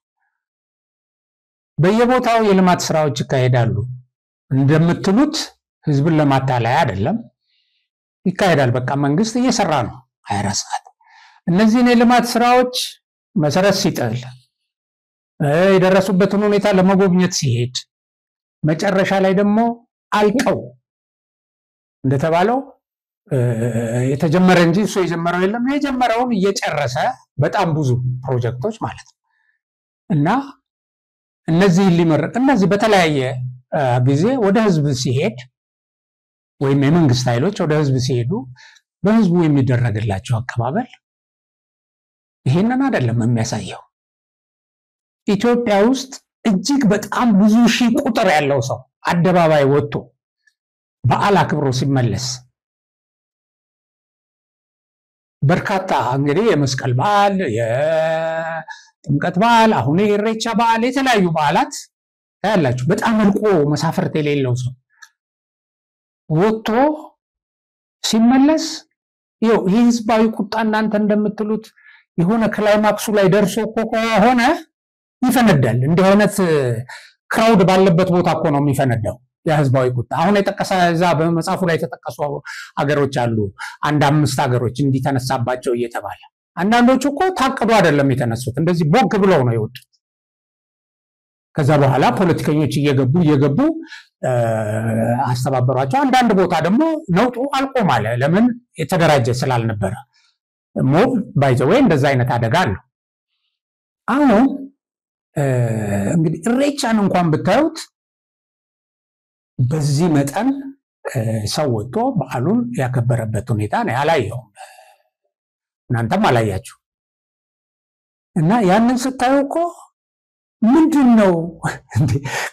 በየቦታው የልማት ስራዎች ይካሄዳሉ እንደምትሉት ህዝብን ለማታለያ አይደለም ይካሄዳል በቃ መንግስት እየሰራ ነው 24 ሰዓት እነዚህ የልማት ስራዎች መሰረት ሲጥል የደረሱበትን ሁኔታ ለመጎብኘት ሲሄድ መጨረሻ ላይ ደግሞ አልቀው እንደተባለው የተጀመረ እንጂ እሱ የጀመረው የለም የጀመረውን እየጨረሰ በጣም ብዙ ፕሮጀክቶች ማለት ነው እና እነዚህ ሊመረቅ እነዚህ በተለያየ ጊዜ ወደ ህዝብ ሲሄድ ወይም የመንግስት ኃይሎች ወደ ህዝብ ሲሄዱ በህዝቡ የሚደረግላቸው አቀባበል ይሄንን አይደለም የሚያሳየው ኢትዮጵያ ውስጥ እጅግ በጣም ብዙ ሺህ ቁጥር ያለው ሰው አደባባይ ወጥቶ በዓል አክብሮ ሲመለስ በርካታ እንግዲህ የመስቀል በዓል የጥምቀት በዓል አሁን የኢሬቻ በዓል የተለያዩ በዓላት ታያላችሁ በጣም ልቆ መሳፈርት የሌለው ሰው ወጥቶ ሲመለስ ይሄ ህዝባዊ ቁጣ እናንተ እንደምትሉት የሆነ ክላይማክሱ ላይ ደርሶ ከሆነ ይፈነዳል እንደ አይነት ክራውድ ባለበት ቦታ እኮ ነው የሚፈነዳው የህዝባዊ ቁጣ አሁን የተጠቀሰ እዛ በመጽሐፉ ላይ የተጠቀሱ ሀገሮች አሉ አንድ 5 ሀገሮች እንዲተነሳባቸው እየተባለ አንዳንዶቹ እኮ ታቅዶ አይደለም የተነሱት እንደዚህ ቦግ ብለው ነው የወጡት ከዛ በኋላ ፖለቲከኞች እየገቡ አስተባበሯቸው አንዳንድ ቦታ ደግሞ ነውጡ አልቆም አለ ለምን የተደራጀ ስላልነበረ ሞብ ባይዘው እንደዛ አይነት አደጋ አለ አሁን እንግዲህ ኢሬቻን እንኳን ብታዩት በዚህ መጠን ሰው ወጥቶ በዓሉን ያከበረበት ሁኔታ ነው ያላየው እናንተም አላያችሁ እና ያንን ስታዩ እኮ ምንድነው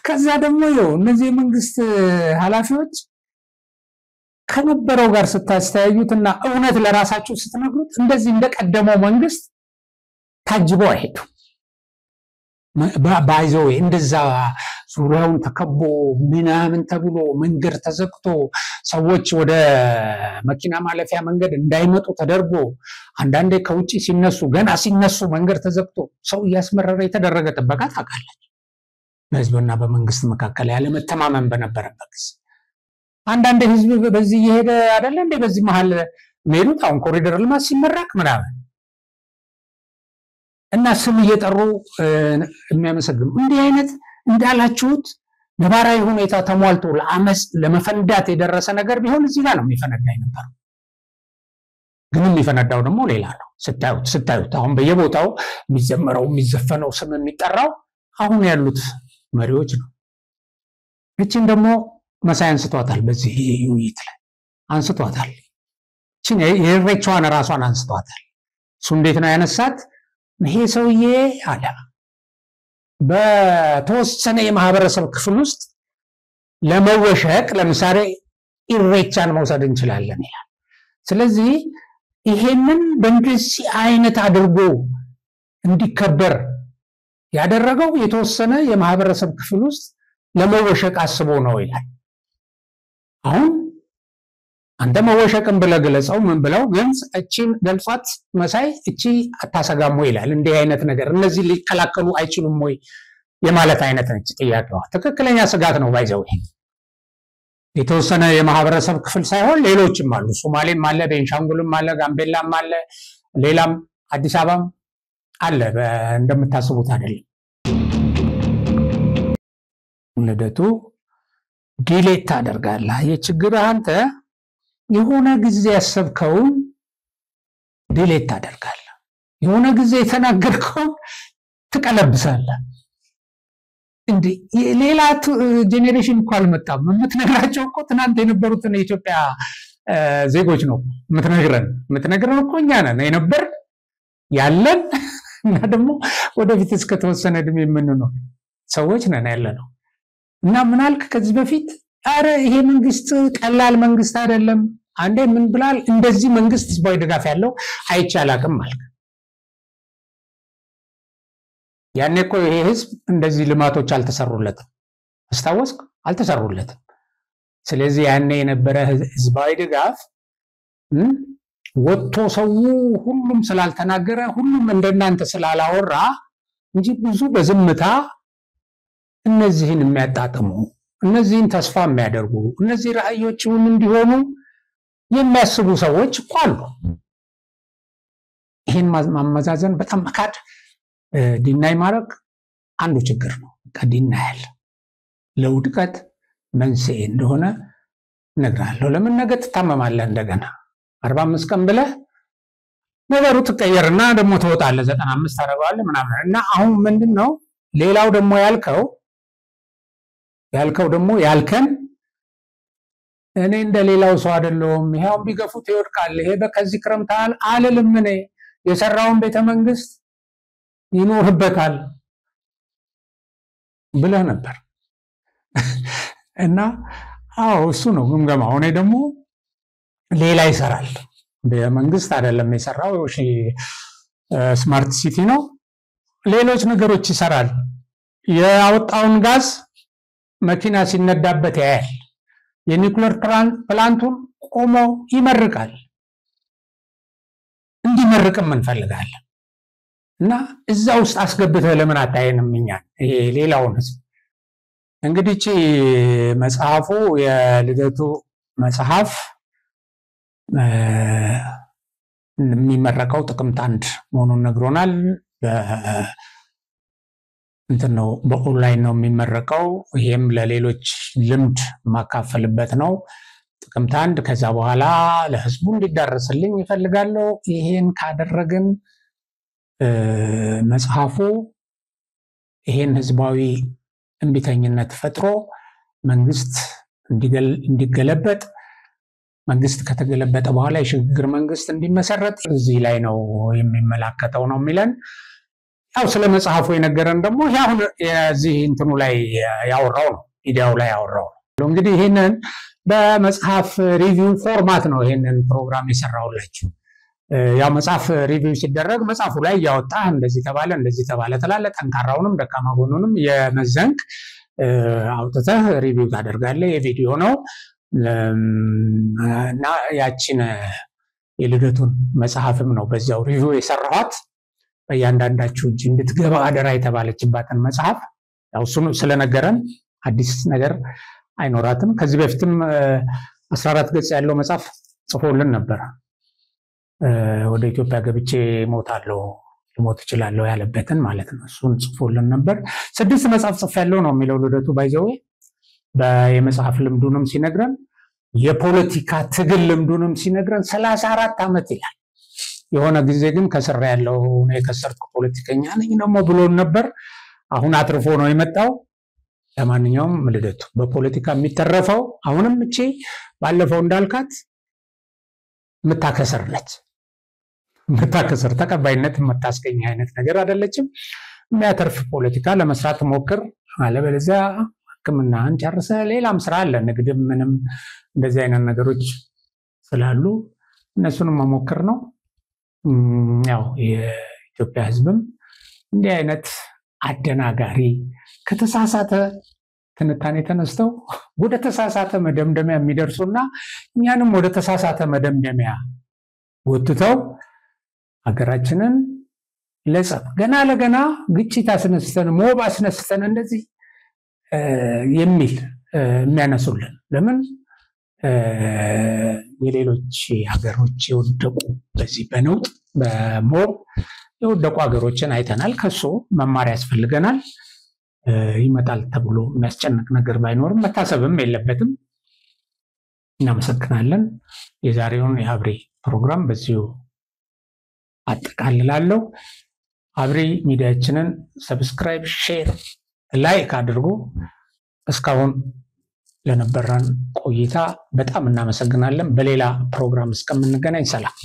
ከዛ ደግሞ እነዚህ መንግስት ኃላፊዎች ከነበረው ጋር ስታስተያዩትና እውነት ለራሳችሁ ስትነግሩት እንደዚህ እንደቀደመው መንግስት ታጅቦ አይሄዱ ባይዘው እንደዛ ዙሪያውን ተከቦ ምናምን ተብሎ መንገድ ተዘግቶ ሰዎች ወደ መኪና ማለፊያ መንገድ እንዳይመጡ ተደርጎ አንዳንዴ ከውጪ ሲነሱ ገና ሲነሱ መንገድ ተዘግቶ ሰው ያስመረረ የተደረገ ጥበቃ ታውቃለች በህዝብና በመንግስት መካከል ያለ መተማመን በነበረበት አንዳንዴ ህዝብ በዚህ ይሄደ አይደለ እንዴ በዚህ መሃል ሜሉት አሁን ኮሪደር ልማት ሲመረቅ ምናምን እና ስም እየጠሩ የሚያመሰግኑ እንዲህ አይነት እንዳላችሁት ነባራዊ ሁኔታ ተሟልቶ ለአመስ ለመፈንዳት የደረሰ ነገር ቢሆን እዚህ ጋር ነው የሚፈነዳ ነበር ግን የሚፈነዳው ደግሞ ሌላ ነው ስታዩት አሁን በየቦታው የሚዘመረው የሚዘፈነው ስም የሚጠራው አሁን ያሉት መሪዎች ነው እቺን ደግሞ መሳይ አንስቷታል በዚህ ውይይት ላይ አንስቷታል እቺን የኢሬቻዋን ራሷን አንስቷታል እሱ እንዴት ነው ያነሳት ይሄ ሰውዬ አለ በተወሰነ የማህበረሰብ ክፍል ውስጥ ለመወሸቅ ለምሳሌ ኢሬቻን መውሰድ እንችላለን ይላል ስለዚህ ይሄንን በእንደዚህ አይነት አድርጎ እንዲከበር ያደረገው የተወሰነ የማህበረሰብ ክፍል ውስጥ ለመወሸቅ አስቦ ነው ይላል አሁን አንተ መወሸቅን ብለግለጸው ምን ብለው ግን እቺን ገልጿት መሳይ እቺ አታሰጋሙ ይላል እንዲህ አይነት ነገር እነዚህ ሊከላከሉ አይችሉም ወይ የማለት አይነት ነች ጥያቄዋ ትክክለኛ ስጋት ነው ባይዘው የተወሰነ የማህበረሰብ ክፍል ሳይሆን ሌሎችም አሉ ሶማሌም አለ ቤንሻንጉልም አለ ጋምቤላም አለ ሌላም አዲስ አበባም አለ እንደምታስቡት አይደለም ልደቱ ዲሌት ታደርጋለህ የችግር አንተ የሆነ ጊዜ ያሰብከውን ዲሌት ታደርጋለህ የሆነ ጊዜ የተናገርከው ትቀለብሳለህ እንዴ ሌላ ጄኔሬሽን እኮ አልመጣም የምትነግራቸው እኮ ትናንት የነበሩትን የኢትዮጵያ ዜጎች ነው የምትነግረን እኮ እኛ ነን የነበር ያለን እና ደግሞ ወደፊት እስከ ተወሰነ እድሜ የምንኖር ሰዎች ነን ያለነው እና ምናልክ ከዚህ በፊት አረ ይሄ መንግስት ቀላል መንግስት አይደለም አንዴ ምን ብላል እንደዚህ መንግስት ህዝባዊ ድጋፍ ያለው አይቻላቅም ማለት ያኔ እኮ ይሄ ህዝብ እንደዚህ ልማቶች አልተሰሩለትም አስታወስክ አልተሰሩለትም ስለዚህ ያኔ የነበረ ህዝባዊ ድጋፍ ወጥቶ ሰው ሁሉም ስላልተናገረ ሁሉም እንደናንተ ስላላወራ እንጂ ብዙ በዝምታ እነዚህን የሚያጣጥሙ እነዚህን ተስፋ የሚያደርጉ እነዚህ ራእዮችን እንዲሆኑ የሚያስቡ ሰዎች እኮ አሉ ይሄን ማመዛዘን በጣም መካድ ዲናይ ማድረግ አንዱ ችግር ነው ከዲናይል ለውድቀት መንስኤ እንደሆነ ነግራለሁ ለምን ነገ ተታመማለህ እንደገና 45 ቀን ብለህ ነገሩ ተቀየርና ደግሞ ተወጣለህ 95 አረጋለህ ምናምን እና አሁን ምንድነው ሌላው ደግሞ ያልከው ደግሞ ያልከን እኔ እንደሌላው ሰው አይደለም ይሄው ቢገፉት ይወድቃል ይሄ በከዚህ ክረምታል አለልም እኔ የሰራውን ቤተ መንግስት ይኖርበታል ብለህ ነበር እና አዎ እሱ ነው ግምገማው እኔ ደግሞ ሌላ ይሰራል በመንግስት አይደለም የሰራው እሺ ስማርት ሲቲ ነው ሌሎች ነገሮች ይሰራል ያወጣውን ጋዝ መኪና ሲነዳበት ያያል የኒውክሌር ፕላንቱን ቆሞ ይመርቃል እንዲመርቅም እንፈልጋለን እና እዛ ውስጥ አስገብተህ ለምን አታየንም እኛ ይሄ ሌላውን እንግዲህ እቺ መጽሐፉ የልደቱ መጽሐፍ የሚመረቀው ጥቅምት 1 መሆኑን ነግሮናል እንትን ነው በኦንላይን ነው የሚመረቀው ይሄም ለሌሎች ልምድ ማካፈልበት ነው ጥቅምት 1 ከዛ በኋላ ለህዝቡ እንዲዳረስልኝ ይፈልጋለሁ ይሄን ካደረግን መጽሐፉ ይሄን ህዝባዊ እንቢተኝነት ፈጥሮ መንግስት እንዲገለበጥ መንግስት ከተገለበጠ በኋላ የሽግግር መንግስት እንዲመሰረት እዚህ ላይ ነው የሚመለከተው ነው የሚለን ያው ስለ መጽሐፉ የነገረን ደግሞ ያው የዚህ እንትኑ ላይ ያወራው ነው ሚዲያው ላይ ያወራው እንግዲህ ይሄንን በመጽሐፍ ሪቪው ፎርማት ነው ይሄንን ፕሮግራም የሰራውላችሁ ያው መጽሐፍ ሪቪው ሲደረግ መጽሐፉ ላይ ያወጣ እንደዚህ ተባለ ተላለ ጠንካራውንም ደካማ ጎኑንም የመዘንክ አውጥተህ ሪቪው ታደርጋለህ የቪዲዮ ነው እና ያቺን የልደቱን መጽሐፍም ነው በዚያው ሪቪው የሰራኋት በእያንዳንዳችሁ እጅ እንድትገባ አደራ የተባለችባትን መጽሐፍ ያው እሱ ስለነገረን አዲስ ነገር አይኖራትም ከዚህ በፊትም 14 ገጽ ያለው መጽሐፍ ጽፎልን ነበር ወደ ኢትዮጵያ ገብቼ ሞት ይችላል ያለበትን ማለት ነው እሱን ጽፎልን ነበር 6 መጽሐፍ ጽፍ ያለው ነው የሚለው ልደቱ ባይዘው በየመጽሐፍ ልምዱንም ሲነግረን የፖለቲካ ትግል ልምዱንም ሲነግረን 34 አመት ይላል የሆነ ጊዜ ግን ከስራ ያለው ነው የከሰርኩ ፖለቲከኛ ነኝ ነው ብሎ ነበር አሁን አትርፎ ነው የመጣው ለማንኛውም ልደቱ በፖለቲካ የሚተረፈው አሁንም እቺ ባለፈው እንዳልካት መታከሰር ተቀባይነት መታስገኝ አይነት ነገር አይደለችም የሚያተርፍ ፖለቲካ ለመስራት ሞክር አለበለዚያ ህክምና አንጨርሰ ሌላም ስራ አለ ንግድም ምንም እንደዚህ አይነት ነገሮች ስላሉ እነሱንም መሞከር ነው ያው የኢትዮጵያ ህዝብም እንዲህ አይነት አደናጋሪ ከተሳሳተ ትንታኔ ተነስተው ወደ ተሳሳተ መደምደሚያ የሚደርሱና እኛንም ወደ ተሳሳተ መደምደሚያ ወጥተው ሀገራችንን ለጸብ ገና ለገና ግጭት አስነስተን ሞብ አስነስተን እንደዚህ የሚል የሚያነሱልን ለምን የሌሎች ሀገሮች የወደቁ በዚህ በነውጥ በሞብ የወደቁ ሀገሮችን አይተናል ከሱ መማር ያስፈልገናል ይመጣል ተብሎ የሚያስጨንቅ ነገር ባይኖርም መታሰብም የለበትም እናመሰግናለን የዛሬውን የአብሬ ፕሮግራም በዚሁ አጠቃልላለሁ። አብሪ ሚዲያችንን ሰብስክራይብ፣ ሼር፣ ላይክ አድርጉ። እስካሁን ለነበረን ቆይታ በጣም እናመሰግናለን። በሌላ ፕሮግራም እስከምንገናኝ ሰላም።